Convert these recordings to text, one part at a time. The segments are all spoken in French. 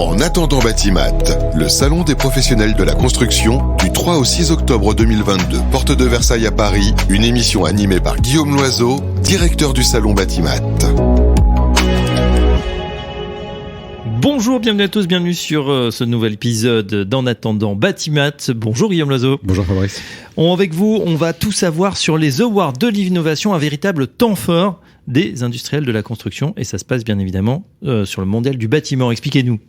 En attendant Batimat, le salon des professionnels de la construction du 3 au 6 octobre 2022, porte de Versailles à Paris, une émission animée par Guillaume Loiseau, directeur du salon Batimat. Bonjour, bienvenue à tous, bienvenue sur ce nouvel épisode d'En attendant Batimat. Bonjour Guillaume Loiseau. Bonjour Fabrice. Avec vous, on va tout savoir sur les Awards de l'innovation, un véritable temps fort des industriels de la construction, et ça se passe bien évidemment sur le mondial du bâtiment. Expliquez-nous.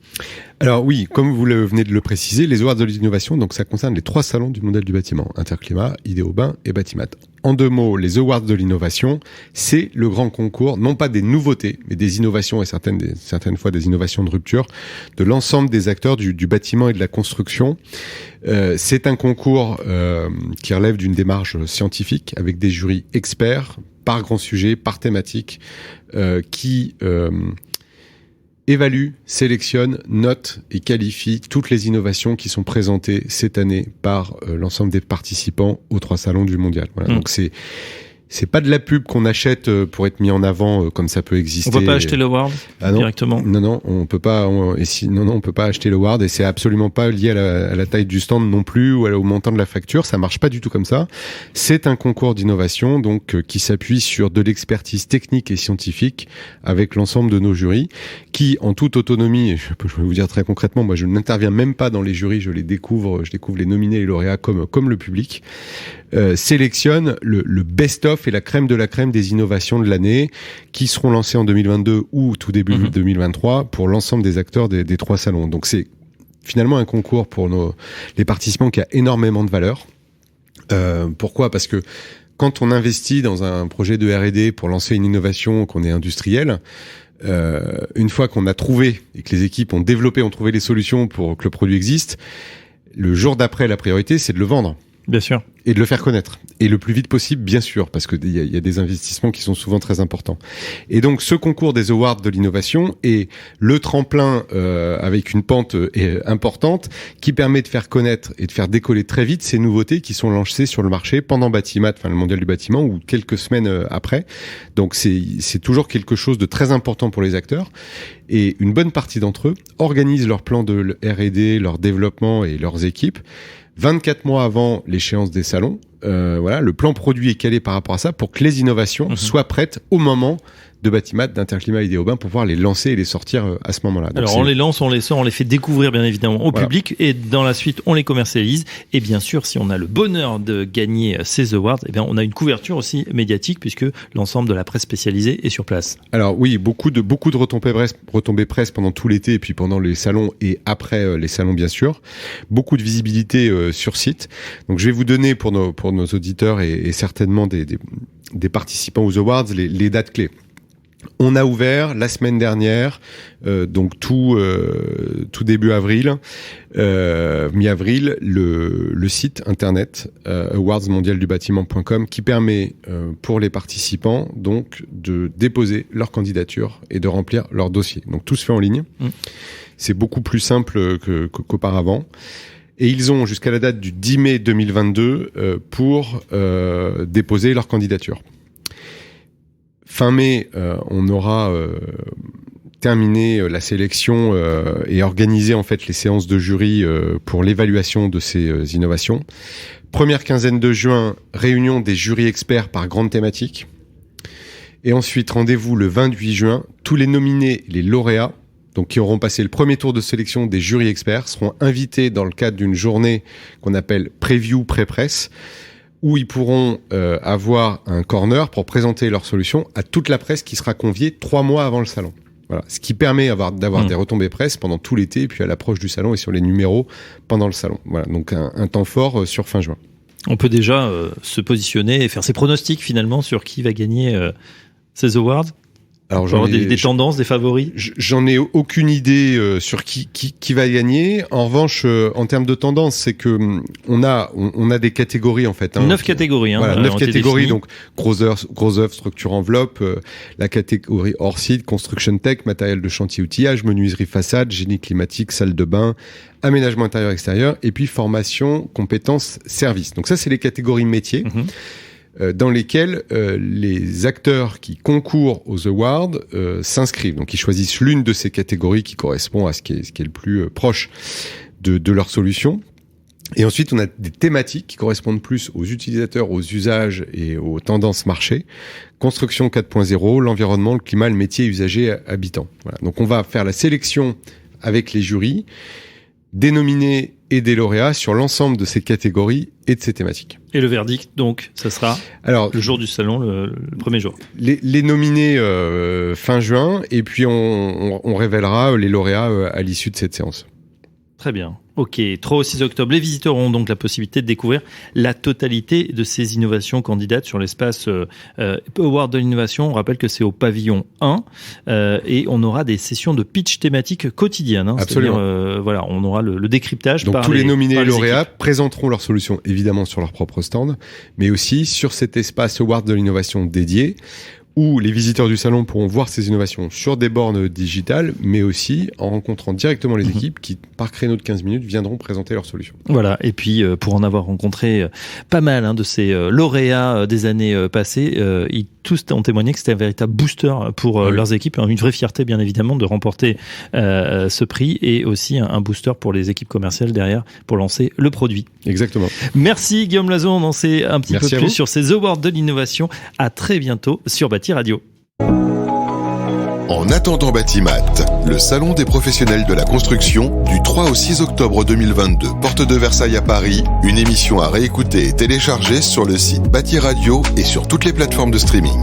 Alors oui, comme vous venez de le préciser, les Awards de l'innovation, donc ça concerne les 3 salons du mondial du bâtiment, Interclimat, Idéobain et Batimat. En 2 mots, les Awards de l'innovation, c'est le grand concours, non pas des nouveautés, mais des innovations et certaines fois des innovations de rupture de l'ensemble des acteurs du bâtiment et de la construction. C'est un concours qui relève d'une démarche scientifique avec des jurys experts par grand sujet, par thématique, qui évalue, sélectionne, note et qualifie toutes les innovations qui sont présentées cette année par l'ensemble des participants aux 3 salons du mondial. Voilà. Donc c'est pas de la pub qu'on achète pour être mis en avant comme ça peut exister. On peut pas acheter l'award directement. Non, on peut pas. On peut pas acheter l'award et c'est absolument pas lié à la taille du stand non plus ou au montant de la facture. Ça marche pas du tout comme ça. C'est un concours d'innovation donc qui s'appuie sur de l'expertise technique et scientifique avec l'ensemble de nos jurys qui, en toute autonomie, je vais vous dire très concrètement, moi je n'interviens même pas dans les jurys, je découvre les nominés et les lauréats comme le public. Sélectionne le best-of et la crème de la crème des innovations de l'année qui seront lancées en 2022 ou tout début 2023 pour l'ensemble des acteurs des 3 salons. Donc c'est finalement un concours pour les participants qui a énormément de valeur. Pourquoi ? Parce que quand on investit dans un projet de R&D pour lancer une innovation, qu'on est industriel, une fois qu'on a trouvé et que les équipes ont trouvé les solutions pour que le produit existe, le jour d'après, la priorité, c'est de le vendre. Bien sûr. Et de le faire connaître. Et le plus vite possible, bien sûr, parce qu'il y a des investissements qui sont souvent très importants. Et donc, ce concours des Awards de l'innovation est le tremplin avec une pente importante qui permet de faire connaître et de faire décoller très vite ces nouveautés qui sont lancées sur le marché pendant Batimat, le mondial du bâtiment, ou quelques semaines après. Donc, c'est toujours quelque chose de très important pour les acteurs. Et une bonne partie d'entre eux organisent leur plan de R&D, leur développement et leurs équipes 24 mois avant l'échéance des salons. Le plan produit est calé par rapport à ça pour que les innovations soient prêtes au moment de Batimat, d'Interclimat et d'Idéobain pour pouvoir les lancer et les sortir à ce moment-là. Donc alors on les lance, on les sort, on les fait découvrir bien évidemment au public et dans la suite on les commercialise et bien sûr si on a le bonheur de gagner ces awards, eh bien on a une couverture aussi médiatique puisque l'ensemble de la presse spécialisée est sur place. Alors oui, beaucoup de retombées presse pendant tout l'été et puis pendant les salons et après les salons bien sûr. Beaucoup de visibilité sur site. Donc je vais vous donner pour nos auditeurs et certainement des participants aux awards les dates clés. On a ouvert la semaine dernière, donc tout début avril, mi-avril, le site internet awardsmondialdubâtiment.com qui permet pour les participants donc de déposer leur candidature et de remplir leur dossier. Donc tout se fait en ligne. C'est beaucoup plus simple qu'auparavant. Et ils ont jusqu'à la date du 10 mai 2022 pour déposer leur candidature. Fin mai, on aura terminé la sélection et organisé en fait les séances de jury pour l'évaluation de ces innovations. Première quinzaine de juin, réunion des jurys experts par grande thématique. Et ensuite, rendez-vous le 28 juin. Tous les nominés, les lauréats, donc qui auront passé le premier tour de sélection des jurys experts, seront invités dans le cadre d'une journée qu'on appelle preview pré-presse, où ils pourront avoir un corner pour présenter leur solution à toute la presse qui sera conviée 3 mois avant le salon. Voilà, ce qui permet d'avoir des retombées presse pendant tout l'été, et puis à l'approche du salon et sur les numéros pendant le salon. Voilà, donc un temps fort sur fin juin. On peut déjà se positionner et faire ses pronostics finalement sur qui va gagner ces awards. Alors des tendances, des favoris. J'en ai aucune idée sur qui va gagner. En revanche, en termes de tendance, c'est que on a des catégories en fait. 9 catégories. Voilà, 9 catégories. Donc gros œuvre, structure enveloppe, la catégorie hors site, construction tech, matériel de chantier, outillage, menuiserie façade, génie climatique, salle de bain, aménagement intérieur extérieur, et puis formation, compétences, services. Donc ça, c'est les catégories métiers. dans lesquels les acteurs qui concourent aux awards s'inscrivent. Donc ils choisissent l'une de ces catégories qui correspond à ce qui est le plus proche de leur solution. Et ensuite, on a des thématiques qui correspondent plus aux utilisateurs, aux usages et aux tendances marché. Construction 4.0, l'environnement, le climat, le métier, usager, habitant. Voilà. Donc on va faire la sélection avec les jurys, des nominés et des lauréats sur l'ensemble de ces catégories et de ces thématiques. Et le verdict, donc, ça sera le jour du salon, le premier jour. Les nominés fin juin, et puis on révélera les lauréats à l'issue de cette séance. Très bien. Ok, 3 au 6 octobre. Les visiteurs auront donc la possibilité de découvrir la totalité de ces innovations candidates sur l'espace Award de l'innovation. On rappelle que c'est au pavillon 1 et on aura des sessions de pitch thématiques quotidiennes. Absolument. Voilà, on aura le décryptage. Donc tous les nominés et lauréats présenteront leurs solutions évidemment sur leur propre stand, mais aussi sur cet espace Award de l'innovation dédié, où les visiteurs du salon pourront voir ces innovations sur des bornes digitales, mais aussi en rencontrant directement les équipes qui, par créneau de 15 minutes, viendront présenter leurs solutions. Voilà, et puis pour en avoir rencontré pas mal de ces lauréats des années passées, ils tous ont témoigné que c'était un véritable booster pour leurs équipes, une vraie fierté bien évidemment de remporter ce prix, et aussi un booster pour les équipes commerciales derrière pour lancer le produit. Exactement. Merci Guillaume Loiseau, on en sait un petit peu plus sur ces awards de l'innovation. À très bientôt sur Bâti Radio. En attendant Batimat, le salon des professionnels de la construction du 3 au 6 octobre 2022, porte de Versailles à Paris, une émission à réécouter et télécharger sur le site Bâti Radio et sur toutes les plateformes de streaming.